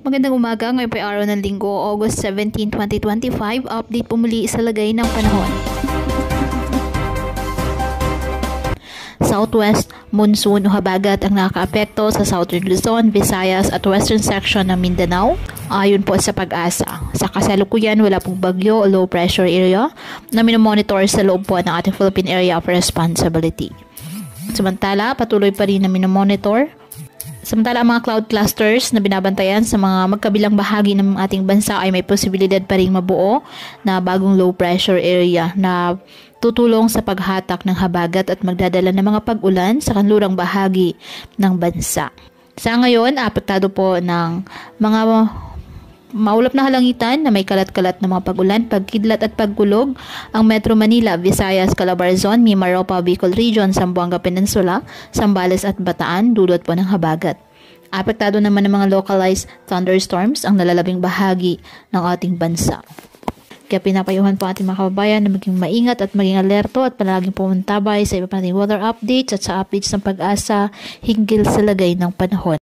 Magandang umaga, ngayon po ay araw ng Linggo, August 17, 2025. Update po muli sa lagay ng panahon. Southwest monsoon o habagat ang nakakaapekto sa Southern Luzon, Visayas at Western section ng Mindanao. Ayon po sa Pag-asa. Sa kasalukuyan, wala pong bagyo o low pressure area na minomonitor sa loob po ng ating Philippine Area of Responsibility. Samantala, patuloy pa rin na minomonitor. Samantala, ang mga cloud clusters na binabantayan sa mga magkabilang bahagi ng ating bansa ay may posibilidad pa rin mabuo na bagong low pressure area na tutulong sa paghatak ng habagat at magdadala ng mga pag-ulan sa kanlurang bahagi ng bansa. Sa ngayon, apektado po ng mga maulap na halangitan na may kalat-kalat na mga pag-ulan, pagkidlat at pagkulog ang Metro Manila, Visayas, Calabarzon, Mimaropa, Bicol Region, Zamboanga Peninsula, Zambales at Bataan, dulot po ng habagat. Apektado naman ng mga localized thunderstorms ang nalalabing bahagi ng ating bansa. Kaya pinapayuhan po ating mga kababayan na maging maingat at maging alerto at palaging pumuntabay sa iba pa nating weather updates at sa updates ng Pag-asa hinggil sa lagay ng panahon.